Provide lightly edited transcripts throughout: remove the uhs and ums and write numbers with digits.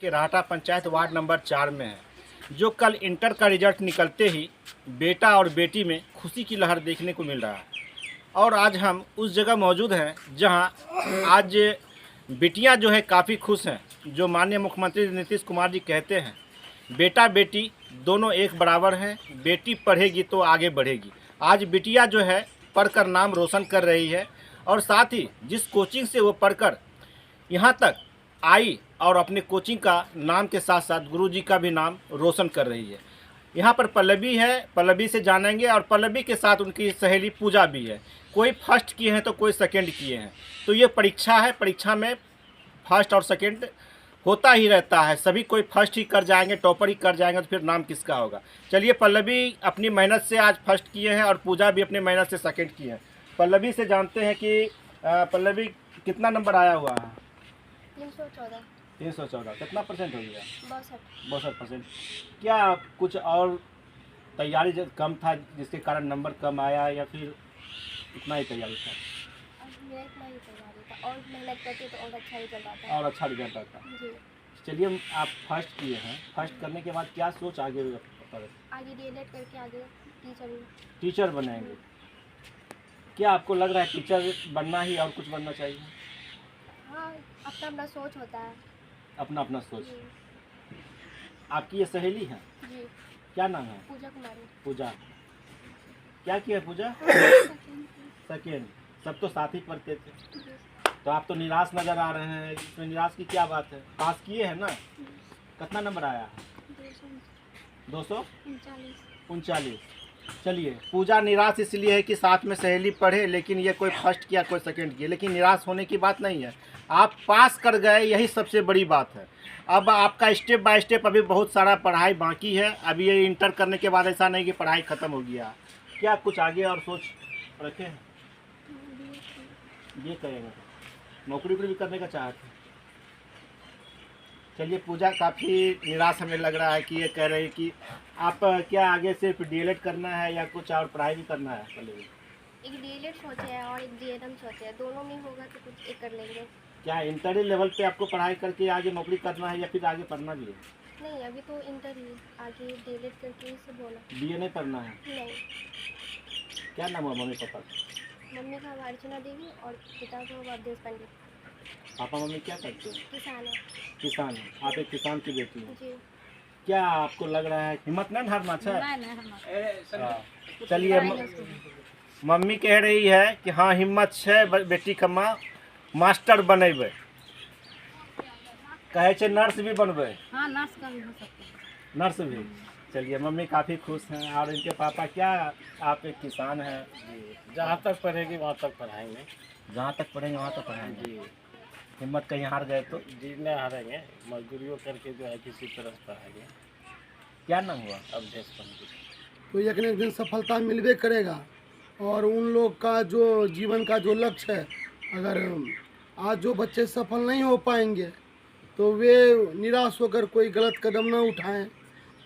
के राहटा panchayat ward number 4 में है, जो कल इंटर का रिजल्ट निकलते ही बेटा और बेटी में खुशी की लहर देखने को मिल रहा है। और आज हम उस जगह मौजूद हैं जहां आज बेटियां जो है काफ़ी खुश हैं। जो माननीय मुख्यमंत्री नीतीश कुमार जी कहते हैं बेटा बेटी दोनों एक बराबर हैं, बेटी पढ़ेगी तो आगे बढ़ेगी। आज बिटिया जो है पढ़कर नाम रोशन कर रही है और साथ ही जिस कोचिंग से वो पढ़कर यहाँ तक आई और अपने कोचिंग का नाम के साथ साथ गुरुजी का भी नाम रोशन कर रही है। यहाँ पर पल्लवी है, पल्लवी से जानेंगे और पल्लवी के साथ उनकी सहेली पूजा भी है। कोई फर्स्ट किए हैं तो कोई सेकंड किए हैं। तो ये परीक्षा है, परीक्षा में फर्स्ट और सेकंड होता ही रहता है। सभी कोई फर्स्ट ही कर जाएंगे, टॉपर ही कर जाएंगे तो फिर नाम किसका होगा। चलिए, पल्लवी अपनी मेहनत से आज फर्स्ट किए हैं और पूजा भी अपनी मेहनत से सेकंड किए हैं। पल्लवी से जानते हैं कि पल्लवी कितना नंबर आया हुआ है? 314 कितना परसेंट हो गया? 62%। क्या कुछ और तैयारी कम था जिसके कारण नंबर कम आया या फिर इतना ही तैयारी था? इतना ही तैयारी था और मेहनत करते तो और अच्छा रिजल्ट आता। और अच्छा रिजल्ट आता। चलिए, आप फर्स्ट किए हैं, फर्स्ट करने के बाद क्या सोच आगे डीएलएड करके आगे टीचर बनेंगे? क्या आपको लग रहा है टीचर बनना ही और कुछ बनना चाहिए? हाँ, अपना अपना सोच होता है। अपना अपना सोच। आपकी ये सहेली है जी। क्या नाम है? पूजा कुमारी। पूजा क्या किया पूजा? सेकेंड। सब तो साथ ही पढ़ते थे। तो आप तो निराश नजर आ रहे हैं, इसमें निराश की क्या बात है? पास किए हैं ना? कितना नंबर आया? 239। चलिए, पूजा निराश इसलिए है कि साथ में सहेली पढ़े, लेकिन ये कोई फर्स्ट किया कोई सेकंड किया, लेकिन निराश होने की बात नहीं है। आप पास कर गए, यही सबसे बड़ी बात है। अब आपका स्टेप बाय स्टेप अभी बहुत सारा पढ़ाई बाकी है। अभी ये इंटर करने के बाद ऐसा नहीं कि पढ़ाई ख़त्म हो गया। क्या कुछ आगे और सोच रखे हैं? ये करेंगे, नौकरी भी करने का चाहते हैं? चलिए, पूजा काफ़ी निराश हमें लग रहा है कि ये कह रहे हैं कि आप क्या आगे सिर्फ डीएलएड करना है या कुछ और पढ़ाई भी करना है? पहले एक डीएलएड सोचे है और एक जीएनएम सोचे है, दोनों में होगा तो कुछ एक कर लेंगे। क्या इंटर लेवल पे आपको पढ़ाई करके आगे नौकरी करना है या फिर आगे पढ़ना भी है? नहीं, अभी तो इंटर ही, आगे डीएलएड करके ही से बोला। बीए नहीं पढ़ना है? नहीं। क्या नाम है मम्मी पापा? मम्मी का अर्चना देवी और पिता का अवधेश पंडित। पापा मम्मी क्या करते हैं? किसान है। किसान है। आप एक किसान की बेटी हैं। जी। क्या आपको लग रहा है हिम्मत नहीं हारना चाहिए? चलिए, मम्मी कह रही है कि हाँ हिम्मत है बेटी का, माँ मास्टर बनेबे, कहे छे नर्स भी बनबे। हाँ, नर्स का भी हो सकता है। नर्स भी। चलिए, मम्मी काफ़ी खुश हैं। और इनके पापा क्या, आप एक किसान हैं? जहाँ तक पढ़ेगी वहाँ तक पढ़ाएंगे। जहाँ तक पढ़ेंगे वहाँ तक पढ़ाएंगे। हिम्मत कहीं हार गए तो? जी नहीं हारेंगे, मजदूरियों करके जो है किसी तरह पढ़ाएंगे। क्या नाम हुआ? अवधेश पंडित। तो एक न एक दिन सफलता मिलवे करेगा। और उन लोग का जो जीवन का जो लक्ष्य है, अगर आज जो बच्चे सफल नहीं हो पाएंगे तो वे निराश होकर कोई गलत कदम न उठाएं,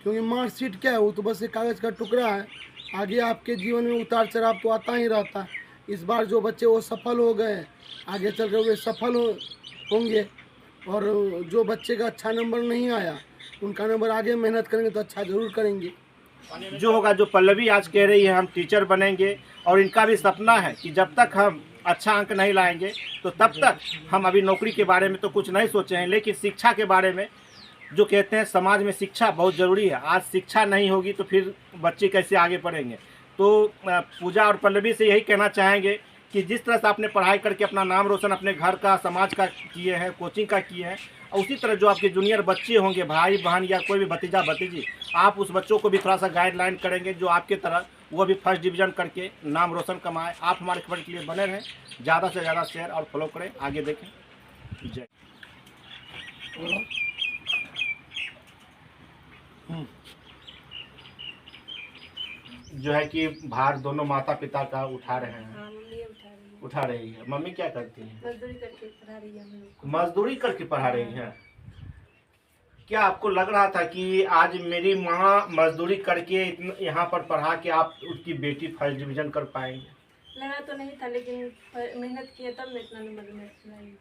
क्योंकि मार्कशीट क्या है, वो तो बस एक कागज़ का टुकड़ा है। आगे आपके जीवन में उतार चढ़ाव तो आता ही रहता है। इस बार जो बच्चे वो सफल हो गए, आगे चल कर वे सफल होंगे। और जो बच्चे का अच्छा नंबर नहीं आया, उनका नंबर आगे मेहनत करेंगे तो अच्छा ज़रूर करेंगे। जो होगा, जो पल्लवी आज कह रही है हम टीचर बनेंगे, और इनका भी सपना है कि जब तक हम अच्छा अंक नहीं लाएंगे तो तब तक हम अभी नौकरी के बारे में तो कुछ नहीं सोचे हैं, लेकिन शिक्षा के बारे में जो कहते हैं समाज में शिक्षा बहुत ज़रूरी है। आज शिक्षा नहीं होगी तो फिर बच्चे कैसे आगे पढ़ेंगे। तो पूजा और पल्लवी से यही कहना चाहेंगे कि जिस तरह से आपने पढ़ाई करके अपना नाम रोशन अपने घर का, समाज का किए हैं, कोचिंग का किए हैं, और उसी तरह जो आपके जूनियर बच्चे होंगे, भाई बहन या कोई भी भतीजा भतीजी, आप उस बच्चों को भी थोड़ा सा गाइडलाइन करेंगे जो आपके तरह वो भी फर्स्ट डिवीज़न करके नाम रोशन कमाए। आप हमारे खबर के लिए बने रहें, ज़्यादा से ज़्यादा शेयर और फॉलो करें, आगे देखें। जय। जो है कि भार दोनों माता पिता का उठा रहे हैं। हाँ, मम्मी उठा रही है। मम्मी क्या करती हैं? मजदूरी करके पढ़ा रही है हम लोग। मजदूरी करके पढ़ा रही हैं। क्या आपको लग रहा था कि आज मेरी माँ मजदूरी करके यहाँ पर पढ़ा के आप उसकी बेटी फर्स्ट डिवीज़न कर पाएंगे? लगा तो नहीं था, लेकिन मेहनत किए तब मैं इतना नंबर लाई।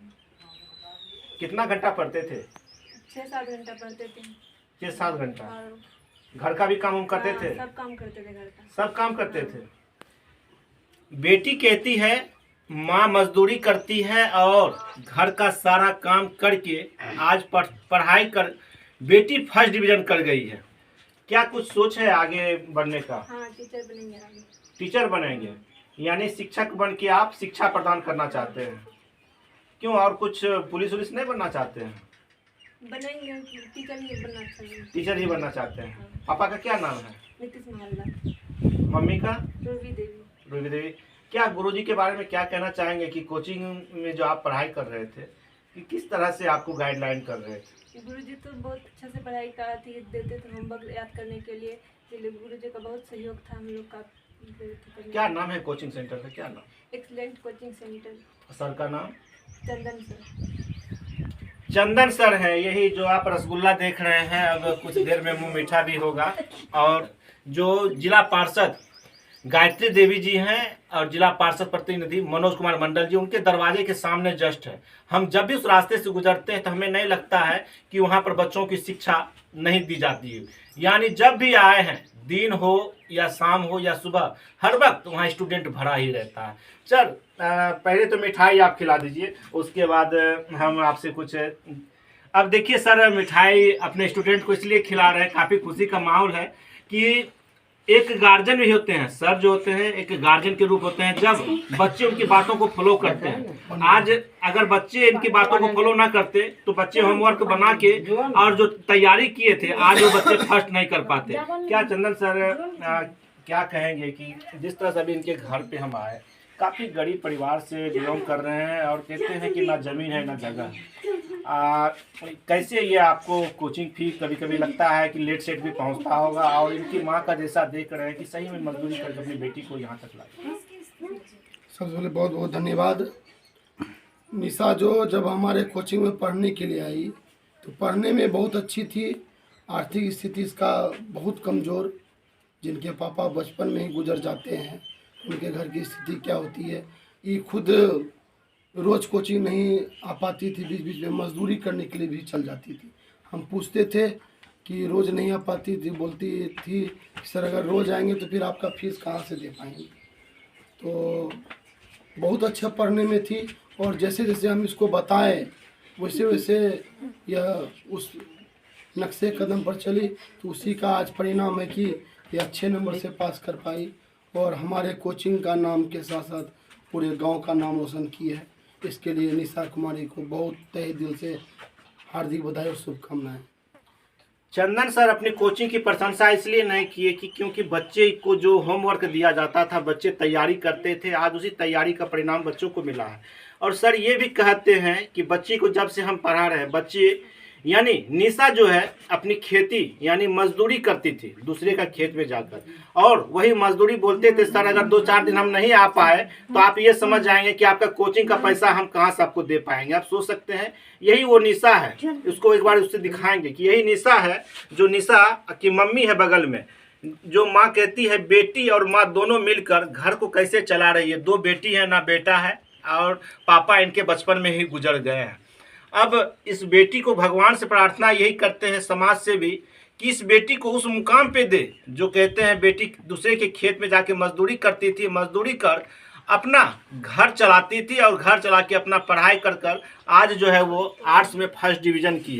कितना घंटा पढ़ते थे? 6-7 घंटा पढ़ते थे 6-7 घंटा। और घर का भी काम हम करते हाँ, थे? सब काम करते थे घर का। सब काम करते थे। बेटी कहती है माँ मजदूरी करती है और घर का सारा काम करके आज पढ़ाई कर बेटी फर्स्ट डिवीजन कर गई है। क्या कुछ सोच है आगे बढ़ने का? हाँ, टीचर बनेंगे आगे। टीचर बनेंगे, यानी शिक्षक बन के आप शिक्षा प्रदान करना चाहते हैं? क्यों, और कुछ पुलिस उलिस नहीं बनना चाहते हैं? बनेंगे, टीचर ही बनना चाहिए। टीचर ही बनना चाहते हैं। पापा का क्या नाम है? नीतीश मोहल्ला। मम्मी का? रूबी देवी। रूबी देवी। क्या गुरुजी के बारे में क्या कहना चाहेंगे कि कोचिंग में जो आप पढ़ाई कर रहे थे कि किस तरह से आपको गाइडलाइन कर रहे थे? गुरुजी तो बहुत अच्छा से पढ़ाई कराती देते थे होमवर्क याद करने के लिए, इसलिए गुरुजी का बहुत सहयोग था हम लोग का। क्या नाम है कोचिंग सेंटर का, क्या नाम? Excellent coaching centre. सर का नाम? चंदन सर। चंदन सर है। यही जो आप रसगुल्ला देख रहे हैं, अब कुछ देर में मुंह मीठा भी होगा। और जो जिला पार्षद गायत्री देवी जी हैं और जिला पार्षद प्रतिनिधि मनोज कुमार मंडल जी, उनके दरवाजे के सामने जस्ट है। हम जब भी उस रास्ते से गुजरते हैं तो हमें नहीं लगता है कि वहाँ पर बच्चों की शिक्षा नहीं दी जाती है। यानी जब भी आए हैं, दिन हो या शाम हो या सुबह, हर वक्त वहाँ स्टूडेंट भरा ही रहता है। चल पहले तो मिठाई आप खिला दीजिए, उसके बाद हम आपसे कुछ। अब देखिए सर, मिठाई अपने स्टूडेंट को इसलिए खिला रहे हैं, काफ़ी खुशी का माहौल है कि एक गार्जियन भी होते हैं। सर जो होते हैं एक गार्जियन के रूप होते हैं जब बच्चे उनकी बातों को फॉलो करते हैं। आज अगर बच्चे इनकी बातों को फॉलो ना करते तो बच्चे होमवर्क बना के और जो तैयारी किए थे आज वो बच्चे फर्स्ट नहीं कर पाते। क्या चंदन सर क्या कहेंगे कि जिस तरह से अभी इनके घर पे हम आए, काफ़ी गरीब परिवार से बिलोंग कर रहे हैं और कहते हैं कि ना ज़मीन है ना जगह, कैसे ये आपको कोचिंग फी कभी कभी लगता है कि लेट सेट भी पहुंचता होगा, और इनकी माँ का जैसा देख रहे हैं कि सही में मजदूरी करके अपनी बेटी को यहाँ तक लाई? सबसे पहले बहुत बहुत धन्यवाद। निशा जो जब हमारे कोचिंग में पढ़ने के लिए आई तो पढ़ने में बहुत अच्छी थी। आर्थिक स्थिति इसका बहुत कमज़ोर, जिनके पापा बचपन में ही गुजर जाते हैं उनके घर की स्थिति क्या होती है। ये खुद रोज़ कोचिंग नहीं आ पाती थी, बीच बीच में मजदूरी करने के लिए भी चल जाती थी। हम पूछते थे कि रोज़ नहीं आ पाती थी, बोलती थी सर अगर रोज़ आएंगे तो फिर आपका फीस कहाँ से दे पाएंगे। तो बहुत अच्छा पढ़ने में थी और जैसे जैसे हम इसको बताएं वैसे वैसे यह उस नक्शे कदम पर चली, तो उसी का आज परिणाम है कि यह अच्छे नंबर से पास कर पाई और हमारे कोचिंग का नाम के साथ साथ पूरे गांव का नाम रोशन की है। इसके लिए निशा कुमारी को बहुत तहे दिल से हार्दिक बधाई और शुभकामनाएं। चंदन सर अपनी कोचिंग की प्रशंसा इसलिए नहीं किए कि क्योंकि बच्चे को जो होमवर्क दिया जाता था बच्चे तैयारी करते थे, आज उसी तैयारी का परिणाम बच्चों को मिला है। और सर ये भी कहते हैं कि बच्चे को जब से हम पढ़ा रहे हैं, बच्चे यानी निशा जो है अपनी खेती यानी मजदूरी करती थी दूसरे का खेत में जाकर, और वही मजदूरी बोलते थे सर अगर 2-4 दिन हम नहीं आ पाए तो आप ये समझ जाएंगे कि आपका कोचिंग का पैसा हम कहाँ से आपको दे पाएंगे। आप सोच सकते हैं यही वो निशा है। उसको एक बार उससे दिखाएंगे कि यही निशा है, जो निशा की मम्मी है बगल में, जो माँ कहती है बेटी और माँ दोनों मिलकर घर को कैसे चला रही है। 2 बेटी है ना बेटा है, और पापा इनके बचपन में ही गुजर गए हैं। अब इस बेटी को भगवान से प्रार्थना यही करते हैं समाज से भी कि इस बेटी को उस मुकाम पे दे जो कहते हैं बेटी दूसरे के खेत में जाके मजदूरी करती थी, मजदूरी कर अपना घर चलाती थी और घर चला के अपना पढ़ाई कर कर आज जो है वो आर्ट्स में फर्स्ट डिवीज़न की है।